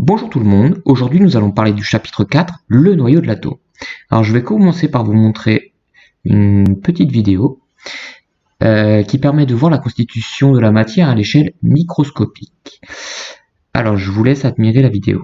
Bonjour tout le monde, aujourd'hui nous allons parler du chapitre 4, le noyau de l'atome. Alors je vais commencer par vous montrer une petite vidéo qui permet de voir la constitution de la matière à l'échelle microscopique. Alors je vous laisse admirer la vidéo.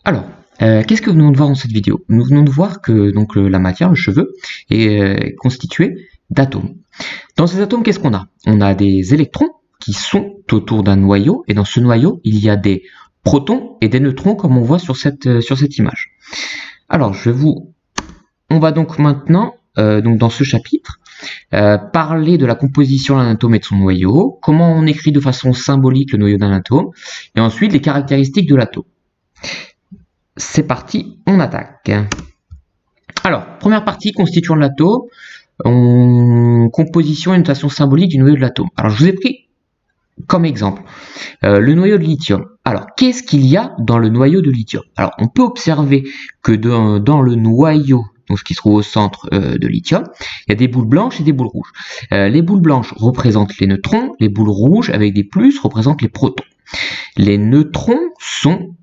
Alors, qu'est-ce que nous venons de voir dans cette vidéo? Nous venons de voir que la matière, le cheveu, est constitué d'atomes. Dans ces atomes, qu'est-ce qu'on a? On a des électrons qui sont autour d'un noyau, et dans ce noyau, il y a des protons et des neutrons, comme on voit sur cette image. Alors, on va donc maintenant, dans ce chapitre, parler de la composition d'un atome et de son noyau, comment on écrit de façon symbolique le noyau d'un atome, et ensuite les caractéristiques de l'atome. C'est parti, on attaque. Alors, première partie, constituant de l'atome, composition et notation symbolique du noyau de l'atome. Alors, je vous ai pris comme exemple le noyau de lithium. Alors, qu'est-ce qu'il y a dans le noyau de lithium? Alors, on peut observer que dans le noyau, donc ce qui se trouve au centre de lithium, il y a des boules blanches et des boules rouges. Les boules blanches représentent les neutrons, les boules rouges avec des plus représentent les protons. Les neutrons sont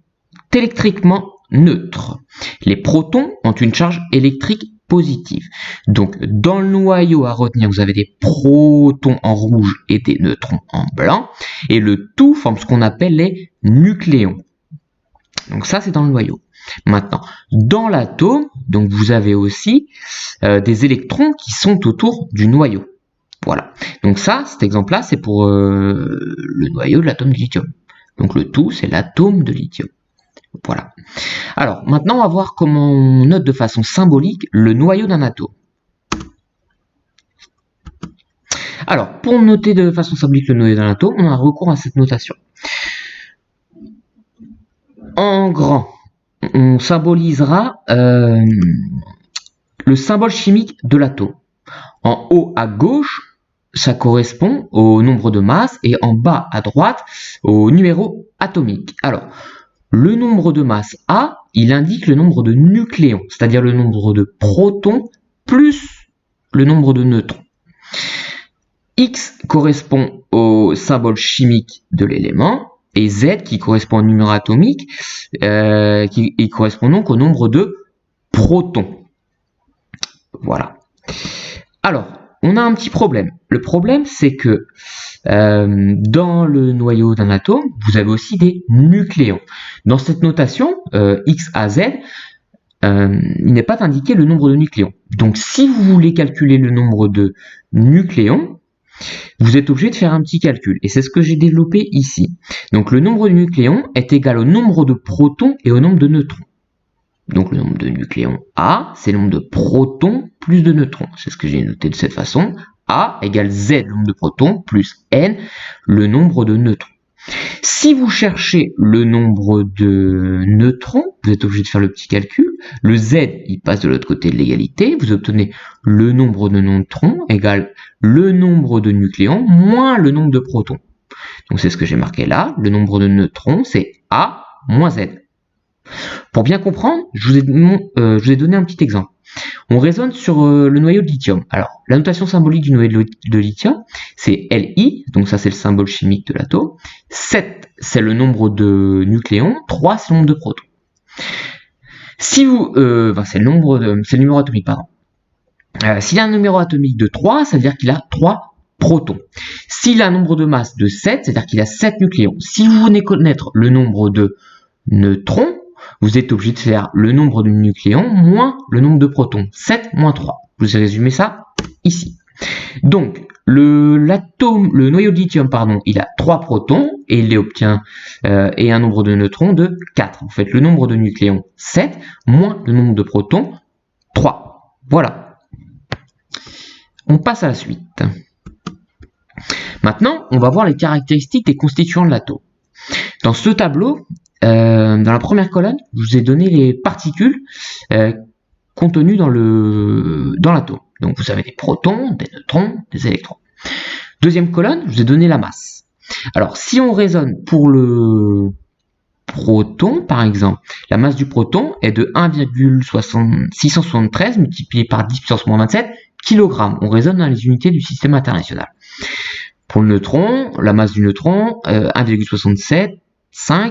électriquement neutres. Les protons ont une charge électrique positive. Donc, dans le noyau à retenir, vous avez des protons en rouge et des neutrons en blanc. Et le tout forme ce qu'on appelle les nucléons. Donc ça, c'est dans le noyau. Maintenant, dans l'atome, donc vous avez aussi des électrons qui sont autour du noyau. Voilà. Donc ça, cet exemple-là, c'est pour le noyau de l'atome de lithium. Donc le tout, c'est l'atome de lithium. Voilà. Alors, maintenant, on va voir comment on note de façon symbolique le noyau d'un atome. Alors, pour noter de façon symbolique le noyau d'un atome, on a recours à cette notation. En grand, on symbolisera le symbole chimique de l'atome. En haut à gauche, ça correspond au nombre de masse, et en bas à droite, au numéro atomique. Alors, le nombre de masse A, il indique le nombre de nucléons, c'est-à-dire le nombre de protons plus le nombre de neutrons. X correspond au symbole chimique de l'élément, et Z qui correspond au numéro atomique, qui correspond donc au nombre de protons. Voilà. Alors, on a un petit problème. Le problème, c'est que dans le noyau d'un atome, vous avez aussi des nucléons. Dans cette notation, X à Z, il n'est pas indiqué le nombre de nucléons. Donc, si vous voulez calculer le nombre de nucléons, vous êtes obligé de faire un petit calcul. Et c'est ce que j'ai développé ici. Donc, le nombre de nucléons est égal au nombre de protons et au nombre de neutrons. Donc, le nombre de nucléons A, c'est le nombre de protons plus de neutrons. C'est ce que j'ai noté de cette façon. A égale Z, le nombre de protons, plus N, le nombre de neutrons. Si vous cherchez le nombre de neutrons, vous êtes obligé de faire le petit calcul. Le Z, il passe de l'autre côté de l'égalité. Vous obtenez le nombre de neutrons égale le nombre de nucléons moins le nombre de protons. Donc, c'est ce que j'ai marqué là. Le nombre de neutrons, c'est A moins Z. Pour bien comprendre, je vous ai donné un petit exemple. On raisonne sur le noyau de lithium. Alors, la notation symbolique du noyau de lithium, c'est Li, donc ça c'est le symbole chimique de l'atome. 7, c'est le nombre de nucléons. 3, c'est le nombre de protons. Si vous, c'est le numéro atomique, pardon. S'il a un numéro atomique de 3, ça veut dire qu'il a 3 protons. S'il a un nombre de masse de 7, c'est-à-dire qu'il a 7 nucléons. Si vous voulez connaître le nombre de neutrons, vous êtes obligé de faire le nombre de nucléons moins le nombre de protons. 7 moins 3. Je vous ai résumé ça ici. Donc, le noyau de lithium, pardon, il a 3 protons et il les obtient et un nombre de neutrons de 4. Vous faites le nombre de nucléons 7 moins le nombre de protons 3. Voilà. On passe à la suite. Maintenant, on va voir les caractéristiques des constituants de l'atome. Dans ce tableau, dans la première colonne, je vous ai donné les particules contenues dans l'atome. Donc vous avez des protons, des neutrons, des électrons. Deuxième colonne, je vous ai donné la masse. Alors si on raisonne pour le proton, par exemple, la masse du proton est de 1,673 multiplié par 10 puissance moins 27 kg. On raisonne dans les unités du système international. Pour le neutron, la masse du neutron, 1,67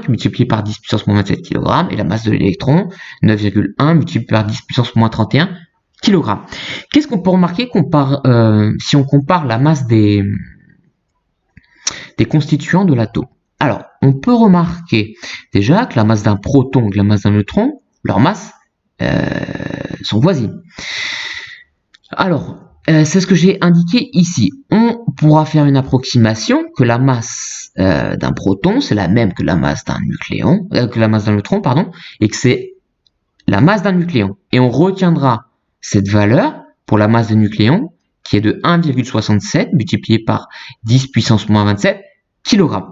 multiplié par 10 puissance moins 27 kg, et la masse de l'électron, 9,1 multiplié par 10 puissance moins 31 kg. Qu'est-ce qu'on peut remarquer si on compare la masse des constituants de l'atome? Alors, on peut remarquer déjà que la masse d'un proton et la masse d'un neutron, leurs masses sont voisines. Alors, c'est ce que j'ai indiqué ici. On pourra faire une approximation que la masse d'un proton, c'est la même que la masse d'un neutron, pardon, et que c'est la masse d'un nucléon. Et on retiendra cette valeur pour la masse des nucléons qui est de 1,67 multiplié par 10 puissance moins 27 kg.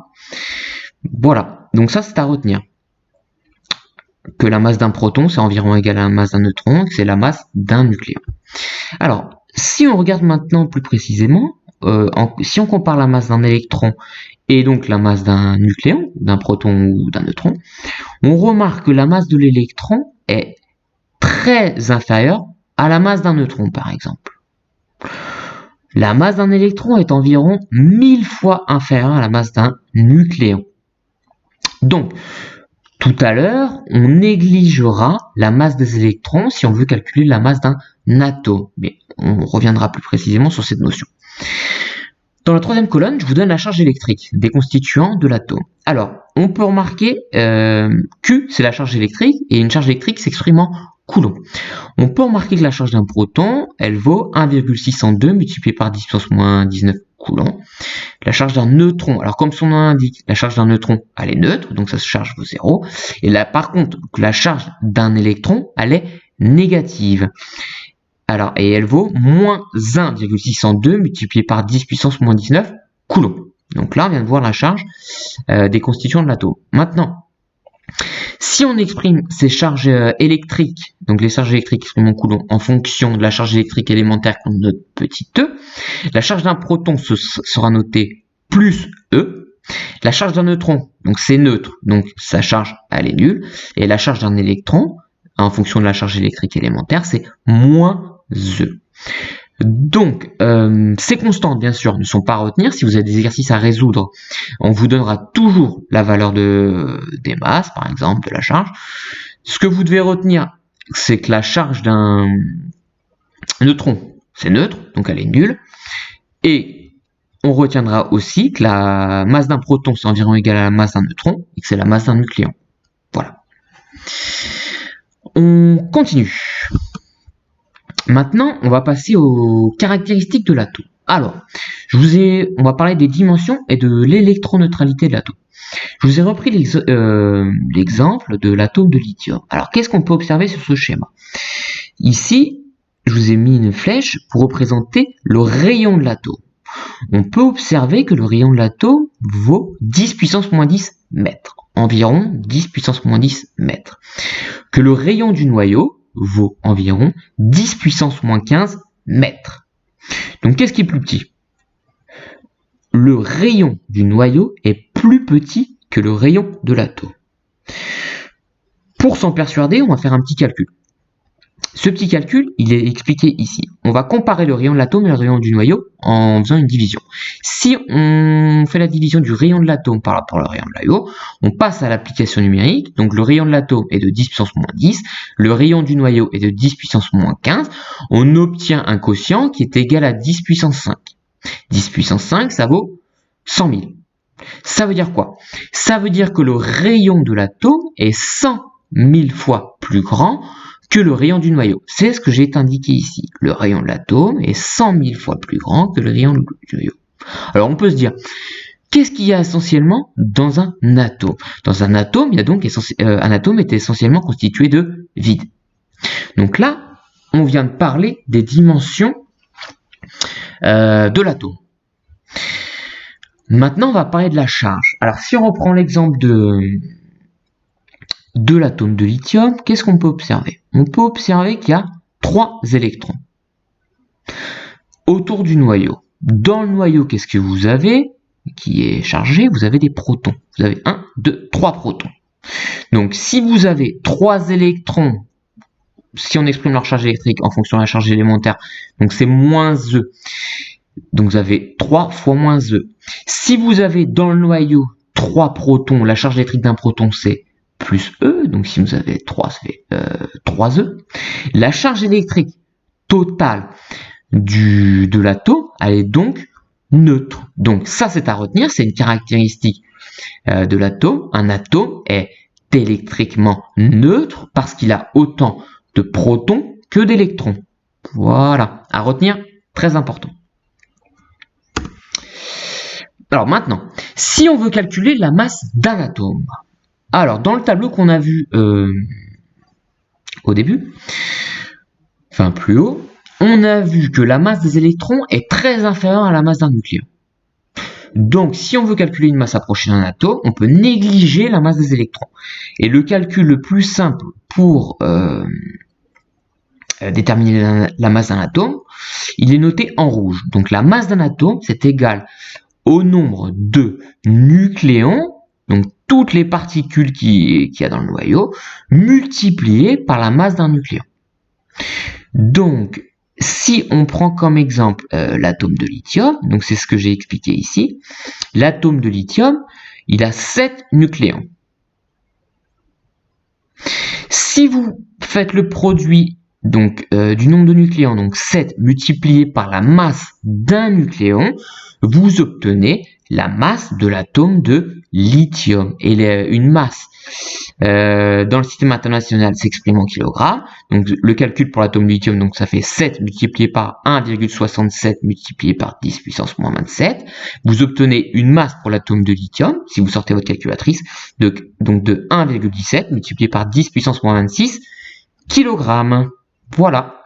Voilà, donc ça c'est à retenir. Que la masse d'un proton c'est environ égal à la masse d'un neutron, que c'est la masse d'un nucléon. Alors, si on regarde maintenant plus précisément, si on compare la masse d'un électron et donc la masse d'un nucléon, d'un proton ou d'un neutron, on remarque que la masse de l'électron est très inférieure à la masse d'un neutron, par exemple. La masse d'un électron est environ 1000 fois inférieure à la masse d'un nucléon. Donc, tout à l'heure, on négligera la masse des électrons si on veut calculer la masse d'un atome. Mais on reviendra plus précisément sur cette notion. Dans la troisième colonne, je vous donne la charge électrique des constituants de l'atome. Alors, on peut remarquer Q, c'est la charge électrique, et une charge électrique s'exprime en coulomb. On peut remarquer que la charge d'un proton, elle vaut 1,602 multiplié par 10 puissance moins 19 coulombs. La charge d'un neutron, alors comme son nom l'indique, la charge d'un neutron, elle est neutre, donc ça se charge au zéro. Et là, par contre, la charge d'un électron, elle est négative. Alors, et elle vaut moins 1,602 multiplié par 10 puissance moins 19 coulombs. Donc là, on vient de voir la charge des constituants de l'atome. Maintenant, si on exprime ces charges électriques, donc les charges électriques exprimées en coulomb, en fonction de la charge électrique élémentaire qu'on note petit e, la charge d'un proton sera notée plus E. La charge d'un neutron, donc c'est neutre, donc sa charge elle est nulle. Et la charge d'un électron, en fonction de la charge électrique élémentaire, c'est moins E. Donc, ces constantes, bien sûr, ne sont pas à retenir. Si vous avez des exercices à résoudre, on vous donnera toujours la valeur des masses, par exemple, de la charge. Ce que vous devez retenir, c'est que la charge d'un neutron, c'est neutre, donc elle est nulle. Et on retiendra aussi que la masse d'un proton, c'est environ égal à la masse d'un neutron, et que c'est la masse d'un nucléon. Voilà. On continue. Maintenant, on va passer aux caractéristiques de l'atome. Alors, on va parler des dimensions et de l'électroneutralité de l'atome. Je vous ai repris l'exemple de l'atome de lithium. Alors, qu'est-ce qu'on peut observer sur ce schéma? Ici, je vous ai mis une flèche pour représenter le rayon de l'atome. On peut observer que le rayon de l'atome vaut 10 puissance moins 10 mètres. Environ 10 puissance moins 10 mètres. Que le rayon du noyau vaut environ 10 puissance moins 15 mètres. Donc, qu'est-ce qui est plus petit? Le rayon du noyau est plus petit que le rayon de l'atome. Pour s'en persuader, on va faire un petit calcul. Ce petit calcul, il est expliqué ici. On va comparer le rayon de l'atome et le rayon du noyau en faisant une division. Si on fait la division du rayon de l'atome par rapport au rayon de noyau, on passe à l'application numérique. Donc le rayon de l'atome est de 10 puissance moins 10, le rayon du noyau est de 10 puissance moins 15. On obtient un quotient qui est égal à 10 puissance 5. 10 puissance 5, ça vaut 100 000. Ça veut dire quoi? Ça veut dire que le rayon de l'atome est 100 000 fois plus grand que le rayon du noyau. C'est ce que j'ai indiqué ici. Le rayon de l'atome est 100 000 fois plus grand que le rayon du noyau. Alors on peut se dire, qu'est-ce qu'il y a essentiellement dans un atome? Dans un atome, il y a donc un atome est essentiellement constitué de vide. Donc là, on vient de parler des dimensions de l'atome. Maintenant, on va parler de la charge. Alors, si on reprend l'exemple de l'atome de lithium, qu'est-ce qu'on peut observer? On peut observer qu'il y a 3 électrons autour du noyau. Dans le noyau, qu'est-ce que vous avez qui est chargé? Vous avez des protons. Vous avez 1, 2, 3 protons. Donc, si vous avez 3 électrons, si on exprime leur charge électrique en fonction de la charge élémentaire, donc c'est moins E. Donc, vous avez 3 fois moins E. Si vous avez dans le noyau 3 protons, la charge électrique d'un proton, c'est plus E. Donc, si vous avez 3, ça fait 3E. La charge électrique totale de l'atome, elle est donc neutre. Donc, ça, c'est à retenir. C'est une caractéristique de l'atome. Un atome est électriquement neutre parce qu'il a autant de protons que d'électrons. Voilà, à retenir, très important. Alors maintenant, si on veut calculer la masse d'un atome, alors dans le tableau qu'on a vu au début, enfin plus haut, on a vu que la masse des électrons est très inférieure à la masse d'un nucléon. Donc si on veut calculer une masse approchée d'un atome, on peut négliger la masse des électrons. Et le calcul le plus simple pour déterminer la masse d'un atome, il est noté en rouge. Donc la masse d'un atome, c'est égal au nombre de nucléons, donc toutes les particules qu'il y a dans le noyau, multipliées par la masse d'un nucléon. Donc, si on prend comme exemple l'atome de lithium, donc c'est ce que j'ai expliqué ici, l'atome de lithium, il a 7 nucléons. Si vous faites le produit donc du nombre de nucléons, donc 7 multiplié par la masse d'un nucléon, vous obtenez la masse de l'atome de lithium. Et une masse dans le système international s'exprime en kilogrammes. Donc le calcul pour l'atome de lithium, donc ça fait 7 multiplié par 1,67 multiplié par 10 puissance moins 27. Vous obtenez une masse pour l'atome de lithium, si vous sortez votre calculatrice, donc de 1,17 multiplié par 10 puissance moins 26 kilogrammes. Voilà.